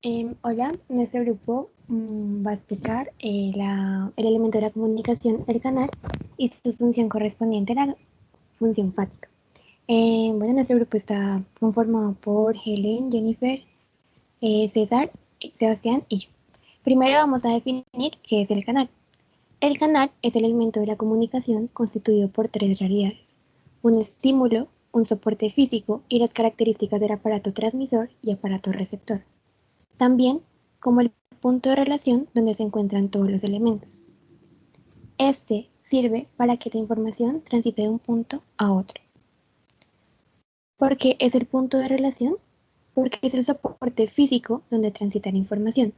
Hola, nuestro grupo va a explicar el elemento de la comunicación del canal y su función correspondiente a la función fática. Bueno, nuestro grupo está conformado por Helen, Jennifer, César, Sebastián y yo. Primero vamos a definir qué es el canal. El canal es el elemento de la comunicación constituido por tres realidades: un estímulo, un soporte físico y las características del aparato transmisor y aparato receptor. También como el punto de relación donde se encuentran todos los elementos. Este sirve para que la información transite de un punto a otro. ¿Por qué es el punto de relación? Porque es el soporte físico donde transita la información.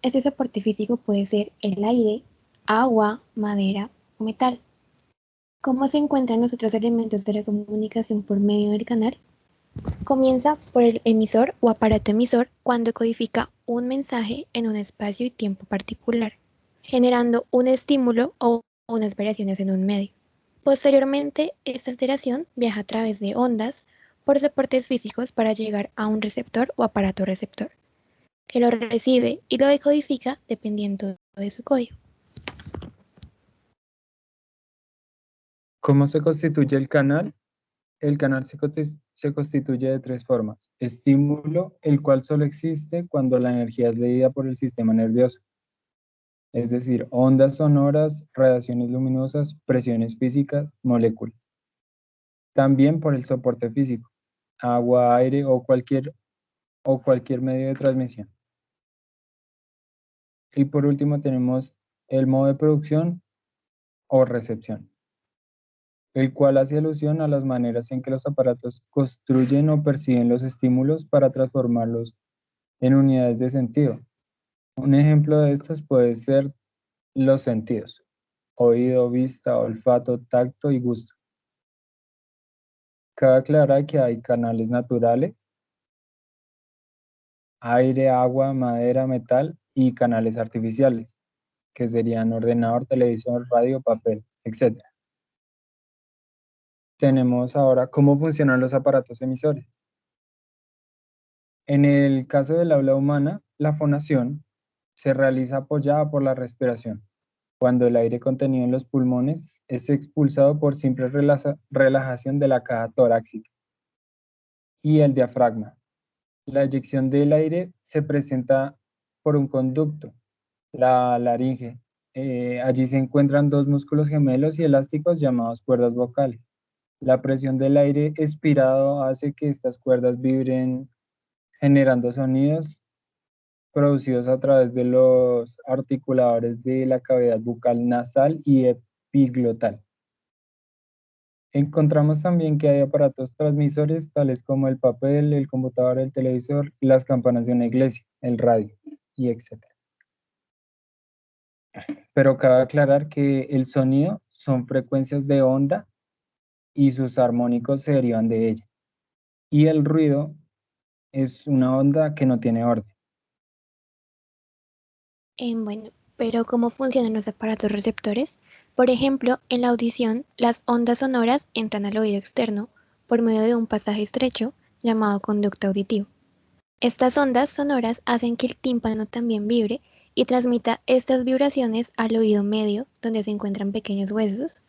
Este soporte físico puede ser el aire, agua, madera o metal. ¿Cómo se encuentran los otros elementos de la comunicación por medio del canal? Comienza por el emisor o aparato emisor cuando codifica un mensaje en un espacio y tiempo particular, generando un estímulo o unas variaciones en un medio. Posteriormente, esta alteración viaja a través de ondas por soportes físicos para llegar a un receptor o aparato receptor, que lo recibe y lo decodifica dependiendo de su código. ¿Cómo se constituye el canal? El canal se constituye de tres formas. Estímulo, el cual solo existe cuando la energía es leída por el sistema nervioso, es decir, ondas sonoras, radiaciones luminosas, presiones físicas, moléculas. También por el soporte físico, agua, aire o cualquier medio de transmisión. Y por último tenemos el modo de producción o recepción, el cual hace alusión a las maneras en que los aparatos construyen o perciben los estímulos para transformarlos en unidades de sentido. Un ejemplo de estos puede ser los sentidos: oído, vista, olfato, tacto y gusto. Cabe aclarar que hay canales naturales, aire, agua, madera, metal, y canales artificiales, que serían ordenador, televisor, radio, papel, etc. Tenemos ahora cómo funcionan los aparatos emisores. En el caso del habla humana, la fonación se realiza apoyada por la respiración, cuando el aire contenido en los pulmones es expulsado por simple relajación de la caja torácica y el diafragma. La eyección del aire se presenta por un conducto, la laringe. Allí se encuentran dos músculos gemelos y elásticos llamados cuerdas vocales. La presión del aire expirado hace que estas cuerdas vibren, generando sonidos producidos a través de los articuladores de la cavidad bucal nasal y epiglotal. Encontramos también que hay aparatos transmisores tales como el papel, el computador, el televisor, las campanas de una iglesia, el radio, y etc. Pero cabe aclarar que el sonido son frecuencias de onda y sus armónicos se derivan de ella. Y el ruido es una onda que no tiene orden. Bueno, pero ¿cómo funcionan los aparatos receptores? Por ejemplo, en la audición, las ondas sonoras entran al oído externo por medio de un pasaje estrecho llamado conducto auditivo. Estas ondas sonoras hacen que el tímpano también vibre y transmita estas vibraciones al oído medio, donde se encuentran pequeños huesos,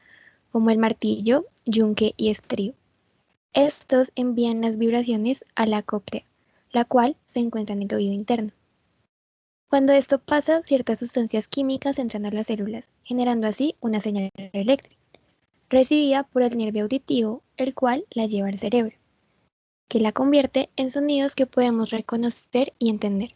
como el martillo, yunque y estrío. Estos envían las vibraciones a la cóclea, la cual se encuentra en el oído interno. Cuando esto pasa, ciertas sustancias químicas entran a las células, generando así una señal eléctrica, recibida por el nervio auditivo, el cual la lleva al cerebro, que la convierte en sonidos que podemos reconocer y entender.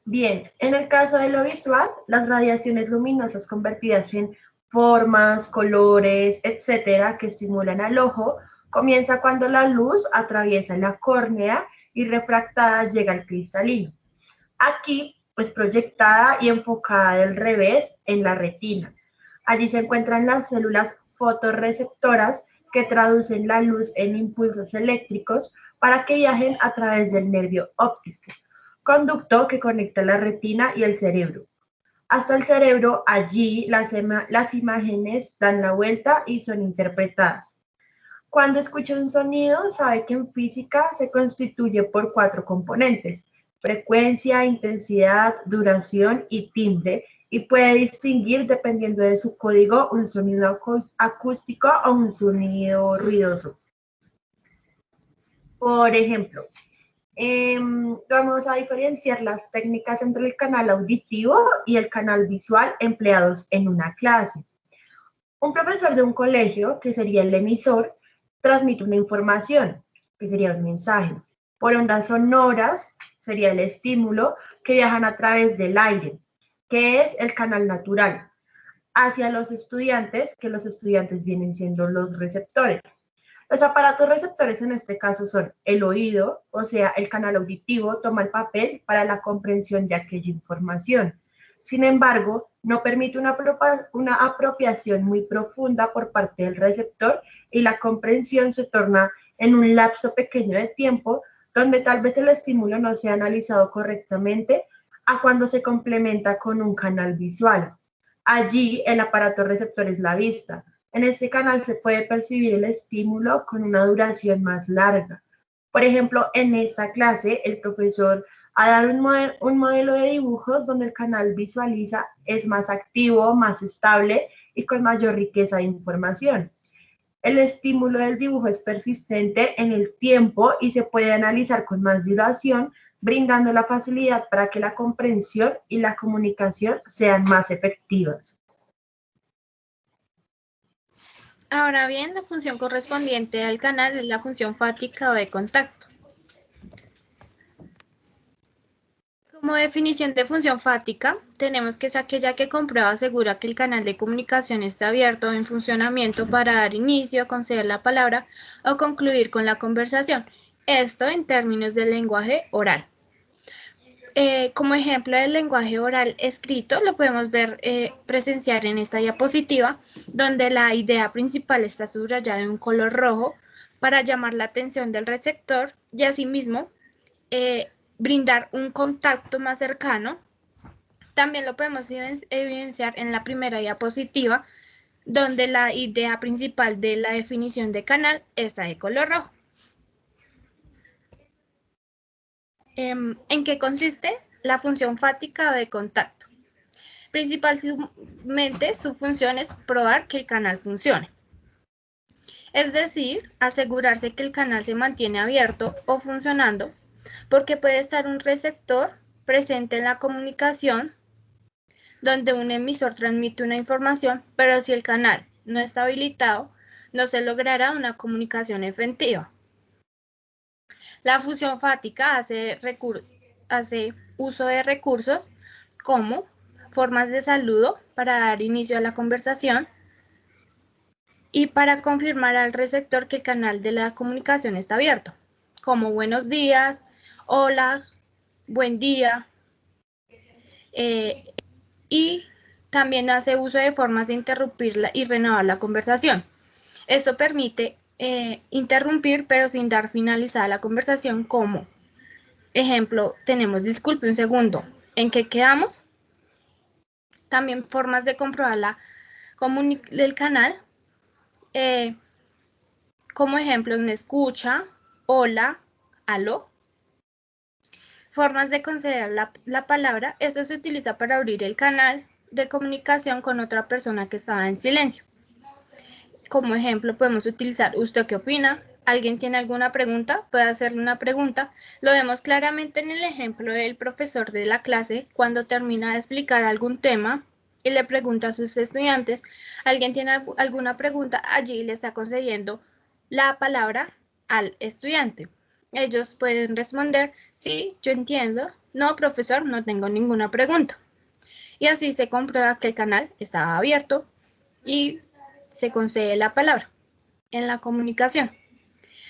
Bien, en el caso de lo visual, las radiaciones luminosas convertidas en formas, colores, etcétera, que estimulan al ojo, comienza cuando la luz atraviesa la córnea y refractada llega al cristalino. Aquí, pues proyectada y enfocada del revés en la retina. Allí se encuentran las células fotorreceptoras que traducen la luz en impulsos eléctricos para que viajen a través del nervio óptico, conducto que conecta la retina y el cerebro. Hasta el cerebro, allí las imágenes dan la vuelta y son interpretadas. Cuando escucha un sonido, sabe que en física se constituye por 4 componentes: frecuencia, intensidad, duración y timbre, y puede distinguir, dependiendo de su código, un sonido acústico o un sonido ruidoso. Por ejemplo, vamos a diferenciar las técnicas entre el canal auditivo y el canal visual empleados en una clase. Un profesor de un colegio, que sería el emisor, transmite una información, que sería un mensaje. Por ondas sonoras sería el estímulo, que viajan a través del aire, que es el canal natural, hacia los estudiantes, que los estudiantes vienen siendo los receptores. Los aparatos receptores en este caso son el oído, o sea, el canal auditivo toma el papel para la comprensión de aquella información. Sin embargo, no permite una apropiación muy profunda por parte del receptor, y la comprensión se torna en un lapso pequeño de tiempo donde tal vez el estímulo no sea analizado correctamente, a cuando se complementa con un canal visual. Allí el aparato receptor es la vista. En este canal se puede percibir el estímulo con una duración más larga. Por ejemplo, en esta clase el profesor ha dado un modelo de dibujos donde el canal visualiza es más activo, más estable y con mayor riqueza de información. El estímulo del dibujo es persistente en el tiempo y se puede analizar con más duración, brindando la facilidad para que la comprensión y la comunicación sean más efectivas. Ahora bien, la función correspondiente al canal es la función fática o de contacto. Como definición de función fática, tenemos que es aquella que comprueba o asegura que el canal de comunicación está abierto o en funcionamiento para dar inicio, conceder la palabra o concluir con la conversación. Esto en términos del lenguaje oral. Como ejemplo del lenguaje oral escrito, lo podemos ver presenciar en esta diapositiva, donde la idea principal está subrayada en un color rojo para llamar la atención del receptor y asimismo brindar un contacto más cercano. También lo podemos evidenciar en la primera diapositiva, donde la idea principal de la definición de canal está de color rojo. ¿En qué consiste la función fática o de contacto? Principalmente su función es probar que el canal funcione. Es decir, asegurarse que el canal se mantiene abierto o funcionando, porque puede estar un receptor presente en la comunicación donde un emisor transmite una información, pero si el canal no está habilitado, no se logrará una comunicación efectiva. La función fática hace uso de recursos como formas de saludo para dar inicio a la conversación y para confirmar al receptor que el canal de la comunicación está abierto, como buenos días, hola, buen día, y también hace uso de formas de interrumpir y renovar la conversación. Esto permite interrumpir pero sin dar finalizada la conversación, como ejemplo, tenemos disculpe un segundo, ¿en qué quedamos? También formas de comprobar el canal, como ejemplo, me escucha, hola, aló. Formas de conceder la palabra, esto se utiliza para abrir el canal de comunicación con otra persona que estaba en silencio. Como ejemplo, podemos utilizar ¿usted qué opina? ¿Alguien tiene alguna pregunta? Puede hacerle una pregunta. Lo vemos claramente en el ejemplo del profesor de la clase cuando termina de explicar algún tema y le pregunta a sus estudiantes, ¿alguien tiene alguna pregunta? Allí le está concediendo la palabra al estudiante. Ellos pueden responder, sí, yo entiendo. No, profesor, no tengo ninguna pregunta. Y así se comprueba que el canal estaba abierto y se concede la palabra en la comunicación.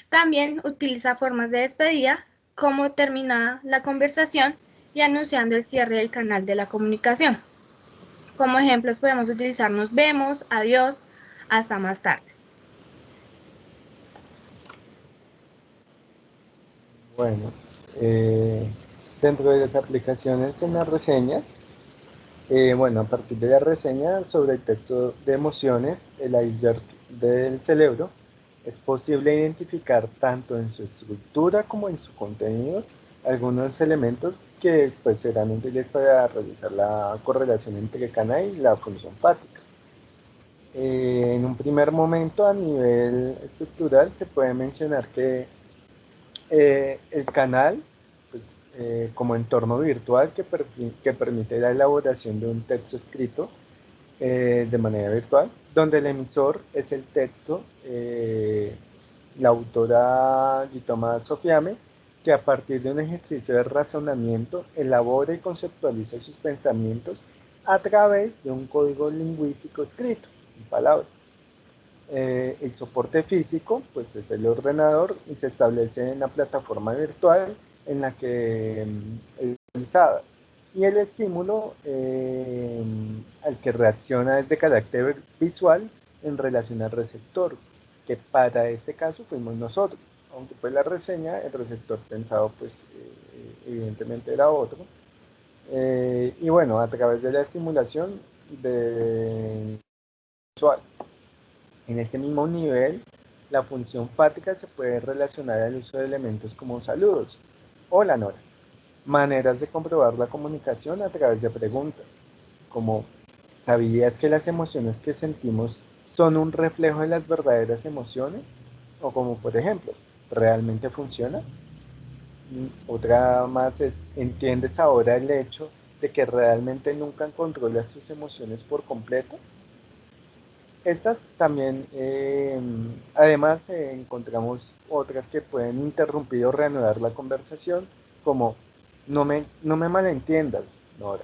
También utiliza formas de despedida, como terminada la conversación y anunciando el cierre del canal de la comunicación. Como ejemplos podemos utilizar nos vemos, adiós, hasta más tarde. Bueno, dentro de las aplicaciones en las reseñas, bueno, a partir de la reseña sobre el texto de emociones, el iceberg del cerebro, Es posible identificar tanto en su estructura como en su contenido algunos elementos que pues, serán útiles para realizar la correlación entre canal y la función fática. En un primer momento, a nivel estructural, se puede mencionar que el canal, pues, como entorno virtual que permite la elaboración de un texto escrito de manera virtual, donde el emisor es el texto, la autora Yutoma Sofiame, que a partir de un ejercicio de razonamiento elabora y conceptualiza sus pensamientos a través de un código lingüístico escrito, en palabras. El soporte físico pues es el ordenador y se establece en la plataforma virtual en la que es realizada. Y el estímulo al que reacciona es de carácter visual en relación al receptor, que para este caso fuimos nosotros. Aunque pues la reseña, el receptor pensado pues evidentemente era otro. Y bueno, a través de la estimulación visual. En este mismo nivel, la función fática se puede relacionar al uso de elementos como saludos. Hola Nora. Maneras de comprobar la comunicación a través de preguntas, como ¿sabías que las emociones que sentimos son un reflejo de las verdaderas emociones? O como por ejemplo, ¿realmente funciona? Otra más es, ¿entiendes ahora el hecho de que realmente nunca controlas tus emociones por completo? Estas también, además, encontramos otras que pueden interrumpir o reanudar la conversación, como no me malentiendas, Nora.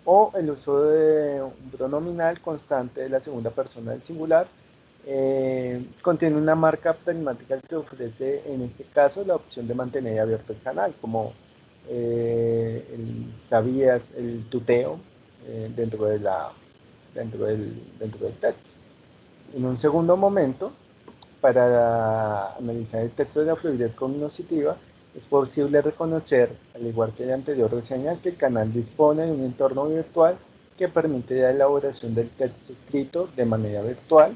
O el uso de un pronominal constante de la segunda persona del singular contiene una marca pragmática que ofrece, en este caso, la opción de mantener abierto el canal, como el sabías, el tuteo dentro del texto. En un segundo momento, para analizar el texto de la fluidez cognitiva, es posible reconocer, al igual que la anterior reseña, que el canal dispone de un entorno virtual que permite la elaboración del texto escrito de manera virtual,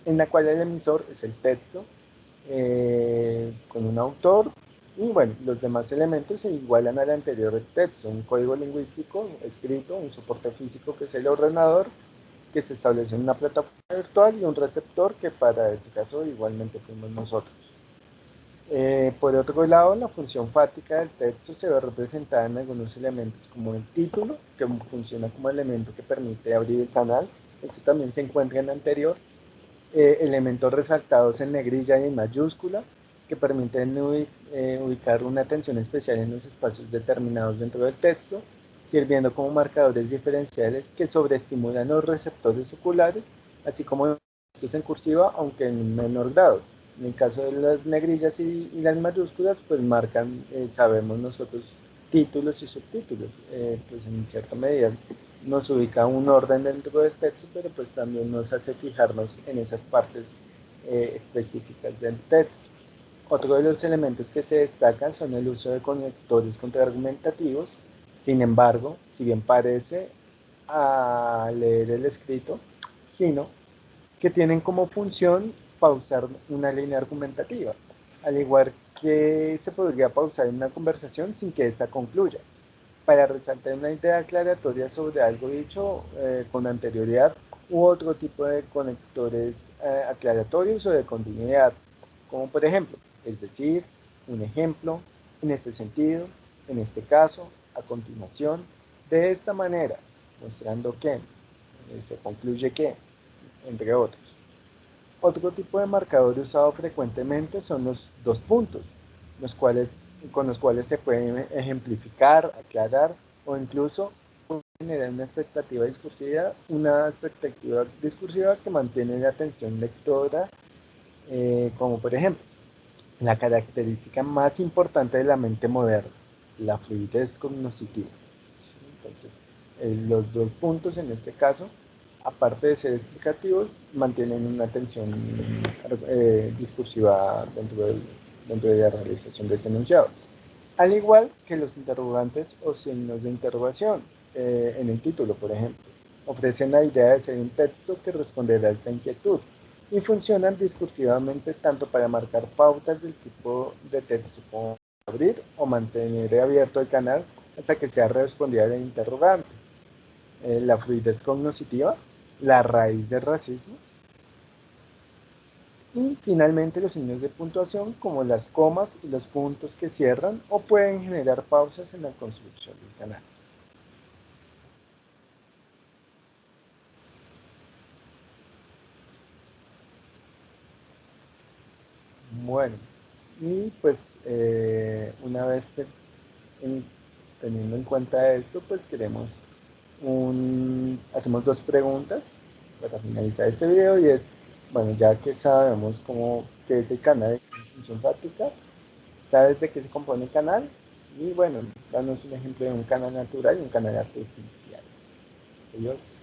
en la cual el emisor es el texto, con un autor, y bueno, los demás elementos se igualan al anterior texto, un código lingüístico escrito, un soporte físico que es el ordenador, que se establece en una plataforma virtual y un receptor que para este caso igualmente fuimos nosotros. Por otro lado, la función fática del texto se ve representada en algunos elementos como el título, que funciona como elemento que permite abrir el canal. Este también se encuentra en el anterior. Elementos resaltados en negrilla y en mayúscula, que permiten ubicar una atención especial en los espacios determinados dentro del texto, sirviendo como marcadores diferenciales que sobreestimulan los receptores oculares, así como textos en cursiva, aunque en menor grado. En el caso de las negrillas y las mayúsculas, pues marcan, sabemos nosotros, títulos y subtítulos, pues en cierta medida nos ubica un orden dentro del texto, pero pues también nos hace fijarnos en esas partes específicas del texto. Otro de los elementos que se destacan son el uso de conectores contraargumentativos. Sin embargo, si bien parece a leer el escrito, sino que tienen como función pausar una línea argumentativa, al igual que se podría pausar una conversación sin que ésta concluya, para resaltar una idea aclaratoria sobre algo dicho con anterioridad u otro tipo de conectores aclaratorios o de continuidad, como por ejemplo, es decir, un ejemplo, en este sentido, en este caso, a continuación, de esta manera, mostrando que, se concluye que, entre otros. Otro tipo de marcador usado frecuentemente son los dos puntos, con los cuales se puede ejemplificar, aclarar o incluso generar una expectativa discursiva que mantiene la atención lectora, como por ejemplo, la característica más importante de la mente moderna, la fluidez cognitiva. Entonces, los dos puntos en este caso, aparte de ser explicativos, mantienen una atención discursiva dentro de la realización de este enunciado. Al igual que los interrogantes o signos de interrogación en el título, por ejemplo, ofrecen la idea de ser un texto que responderá a esta inquietud. y funcionan discursivamente tanto para marcar pautas del tipo de texto como abrir o mantener abierto el canal hasta que sea respondida el interrogante. La fluidez cognitiva, la raíz del racismo, y finalmente los signos de puntuación como las comas y los puntos que cierran o pueden generar pausas en la construcción del canal. Bueno, y pues una vez teniendo en cuenta esto, pues hacemos dos preguntas para finalizar este video, y es, bueno, ya que sabemos qué es el canal de función fáctica, ¿sabes de qué se compone el canal? Y bueno, danos un ejemplo de un canal natural y un canal artificial. Adiós.